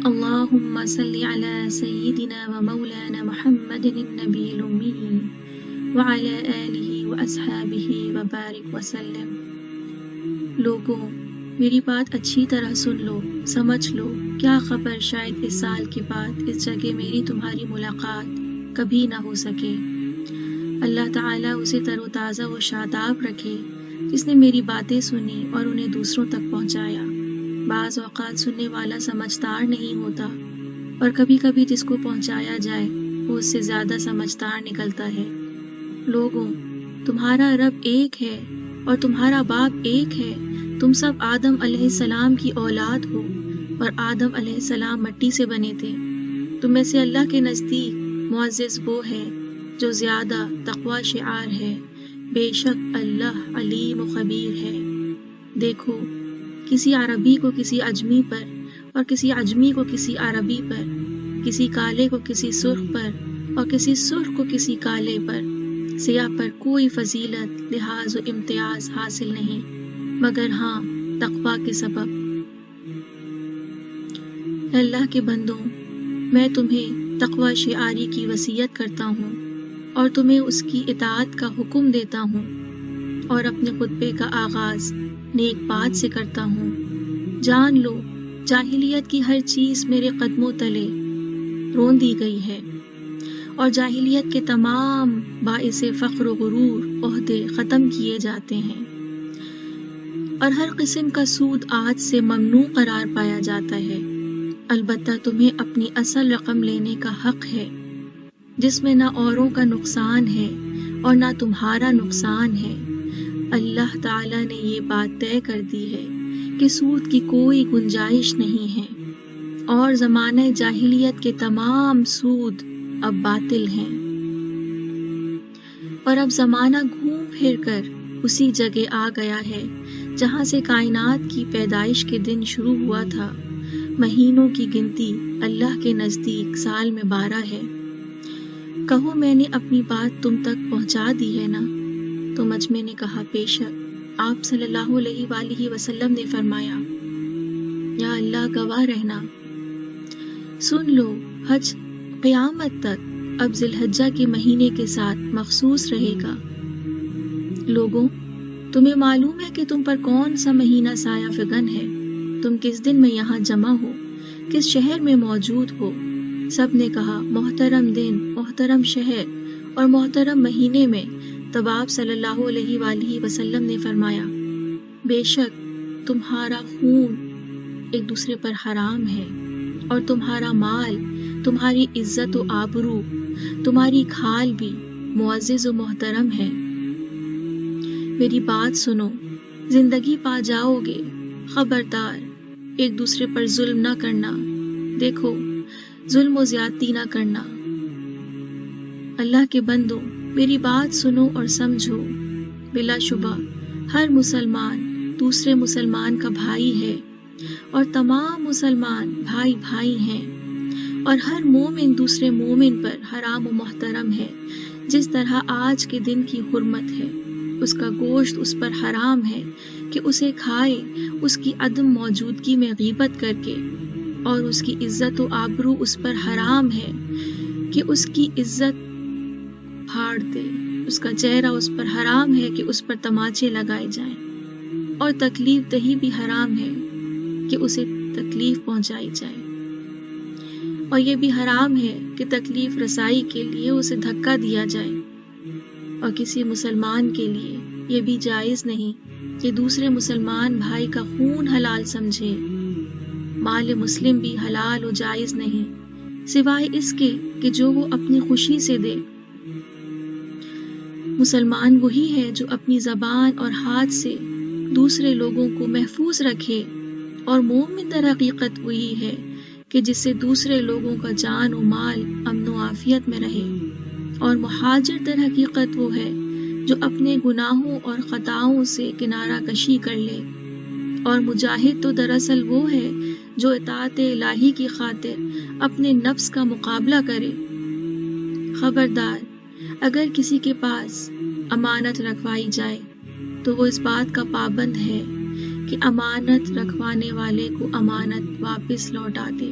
اللہم صلی علی سیدنا و مولانا محمد النبی الأمی وعلی آلہ و اصحابہ وبارک وسلم۔ لوگوں، میری بات اچھی طرح سن لو، سمجھ لو، کیا خبر شاید اس سال کے بعد اس جگہ میری تمہاری ملاقات کبھی نہ ہو سکے۔ اللہ تعالیٰ اسے تر و تازہ و شاداب رکھے جس نے میری باتیں سنی اور انہیں دوسروں تک پہنچایا۔ بعض اوقات سننے والا سمجھدار نہیں ہوتا، اور کبھی کبھی جس کو پہنچایا جائے وہ اس سے زیادہ سمجھدار نکلتا ہے۔ لوگوں، تمہارا رب ایک ہے اور تمہارا باپ ایک ہے۔ تم سب آدم علیہ السلام کی اولاد ہو، اور آدم علیہ السلام مٹی سے بنے تھے۔ تم میں سے اللہ کے نزدیک معزز وہ ہے جو زیادہ تقوی شعار ہے۔ بے شک اللہ علیم و خبیر ہے۔ دیکھو، کسی عربی کو کسی عجمی پر، اور کسی عجمی کو کسی عربی پر، کسی کالے کو کسی سرخ پر، اور کسی سرخ کو کسی کالے پر، سیاہ پر کوئی فضیلت، لحاظ و امتیاز حاصل نہیں، مگر ہاں تقوی کے سبب۔ اے اللہ کے بندوں، میں تمہیں تقوی شعاری کی وصیت کرتا ہوں اور تمہیں اس کی اطاعت کا حکم دیتا ہوں، اور اپنے خطبے کا آغاز نیک بات سے کرتا ہوں۔ جان لو، جاہلیت کی ہر چیز میرے قدموں تلے رون دی گئی ہے، اور جاہلیت کے تمام باعث فخر و غرور عہدے ختم کیے جاتے ہیں، اور ہر قسم کا سود آج سے ممنوع قرار پایا جاتا ہے۔ البتہ تمہیں اپنی اصل رقم لینے کا حق ہے، جس میں نہ اوروں کا نقصان ہے اور نہ تمہارا نقصان ہے۔ اللہ تعالیٰ نے یہ بات طے کر دی ہے کہ سود کی کوئی گنجائش نہیں ہے، اور زمانہ جاہلیت کے تمام سود اب باطل ہیں، اور اب زمانہ گھوم پھر کر اسی جگہ آ گیا ہے جہاں سے کائنات کی پیدائش کے دن شروع ہوا تھا۔ مہینوں کی گنتی اللہ کے نزدیک سال میں 12 ہے۔ کہو میں نے اپنی بات تم تک پہنچا دی ہے نا؟ تو مجمع نے کہا بے شک۔ آپ صلی اللہ علیہ وآلہ وسلم نے فرمایا، یا اللہ گواہ رہنا، سن لو، حج قیامت تک اب ذی الحجہ کے مہینے کے ساتھ مخصوص رہے گا۔ لوگوں، تمہیں معلوم ہے کہ تم پر کون سا مہینہ سایہ فگن ہے؟ تم کس دن میں یہاں جمع ہو، کس شہر میں موجود ہو؟ سب نے کہا محترم دن، محترم شہر اور محترم مہینے میں۔ تب آپ صلی اللہ علیہ وآلہ وسلم نے فرمایا، بے شک تمہارا خون ایک دوسرے پر حرام ہے، اور تمہارا مال، تمہاری عزت و آبرو، تمہاری کھال بھی معزز و محترم ہے۔ میری بات سنو، زندگی پا جاؤ گے، خبردار ایک دوسرے پر ظلم نہ کرنا۔ دیکھو، ظلم و زیادتی نہ کرنا۔ اللہ کے بندوں، میری بات سنو اور سمجھو۔ بلا شبہ ہر مسلمان دوسرے مسلمان کا بھائی ہے، اور تمام مسلمان بھائی بھائی ہیں، اور ہر مومن دوسرے مومن پر حرام و محترم ہے۔ جس طرح آج کے دن کی حرمت ہے، اس کا گوشت اس پر حرام ہے کہ اسے کھائے، اس کی عدم موجودگی میں غیبت کر کے، اور اس کی عزت و آبرو اس پر حرام ہے کہ اس کی عزت پھاڑ دے، اس کا چہرہ اس پر حرام ہے کہ اس پر تماچے لگائے جائیں، اور تکلیف دہی بھی حرام ہے کہ اسے تکلیف پہنچائی جائے، اور یہ بھی حرام ہے کہ تکلیف رسائی کے لیے اسے دھکا دیا جائے، اور کسی مسلمان کے لیے یہ بھی جائز نہیں کہ دوسرے مسلمان بھائی کا خون حلال سمجھے۔ مال مسلم بھی حلال و جائز نہیں، سوائے اس کے کہ جو وہ اپنی خوشی سے دے۔ مسلمان وہی ہے جو اپنی زبان اور ہاتھ سے دوسرے لوگوں کو محفوظ رکھے، اور مومن در حقیقت وہی ہے کہ جس سے دوسرے لوگوں کا جان و مال امن و عافیت میں رہے، اور مہاجر در حقیقت وہ ہے جو اپنے گناہوں اور خطاؤں سے کنارہ کشی کر لے، اور مجاہد تو دراصل وہ ہے جو اطاعت الہی کی خاطر اپنے نفس کا مقابلہ کرے۔ خبردار، اگر کسی کے پاس امانت رکھوائی جائے تو وہ اس بات کا پابند ہے کہ امانت رکھوانے والے کو امانت واپس لوٹا دے۔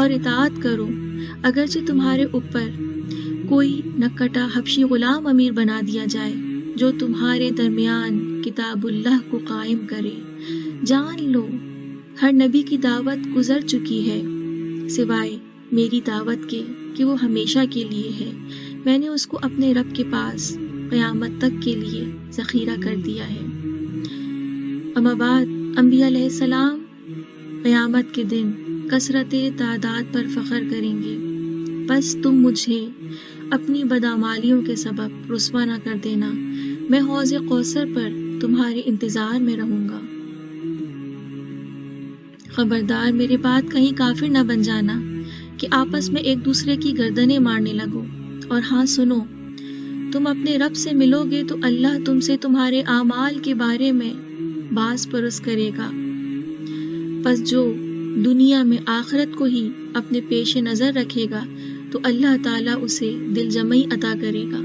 اور اطاعت کرو، اگرچہ تمہارے اوپر کوئی نکٹا حبشی غلام امیر بنا دیا جائے جو تمہارے درمیان کتاب اللہ کو قائم کرے۔ جان لو ہر نبی کی دعوت گزر چکی ہے سوائے میری دعوت کے کہ وہ ہمیشہ کے لیے ہے۔ میں نے اس کو اپنے رب کے پاس قیامت تک کے لیے ذخیرہ کر دیا ہے۔ اما بعد، انبیاء علیہ السلام قیامت کے دن کثرت تعداد پر فخر کریں گے، بس تم مجھے اپنی بدعمالیوں کے سبب رسوا نہ کر دینا، میں حوض کوثر پر تمہارے انتظار میں رہوں گا۔ خبردار میرے بعد کہیں کافر نہ بن جانا کہ آپس میں ایک دوسرے کی گردنیں مارنے لگو۔ اور ہاں سنو، تم اپنے رب سے ملو گے تو اللہ تم سے تمہارے اعمال کے بارے میں باز پرس کرے گا، پس جو دنیا میں آخرت کو ہی اپنے پیش نظر رکھے گا تو اللہ تعالیٰ اسے دل جمعی عطا کرے گا۔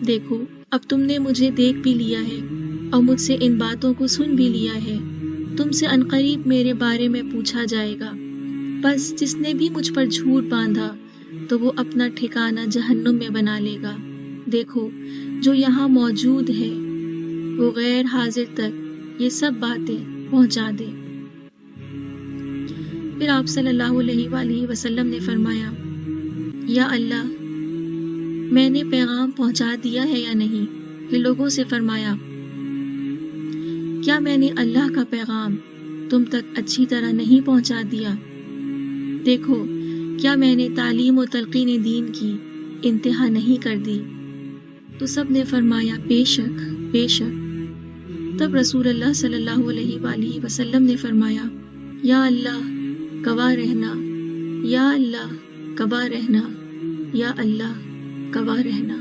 دیکھو اب تم نے مجھے دیکھ بھی لیا ہے اور مجھ سے ان باتوں کو سن بھی لیا ہے، تم سے عنقریب میرے بارے میں پوچھا جائے گا، بس جس نے بھی مجھ پر جھوٹ باندھا تو وہ اپنا ٹھکانہ جہنم میں بنا لے گا۔ دیکھو جو یہاں موجود ہے وہ غیر حاضر تک یہ سب باتیں پہنچا دے۔ پھر آپ صلی اللہ علیہ وآلہ وسلم نے فرمایا، یا اللہ میں نے پیغام پہنچا دیا ہے یا نہیں؟ پھر لوگوں سے فرمایا، کیا میں نے اللہ کا پیغام تم تک اچھی طرح نہیں پہنچا دیا؟ دیکھو کیا میں نے تعلیم و تلقین دین کی انتہا نہیں کر دی؟ تو سب نے فرمایا بے شک بے شک۔ تب رسول اللہ صلی اللہ علیہ وآلہ وسلم نے فرمایا، یا اللہ گواہ رہنا، یا اللہ گواہ رہنا، یا اللہ گواہ رہنا۔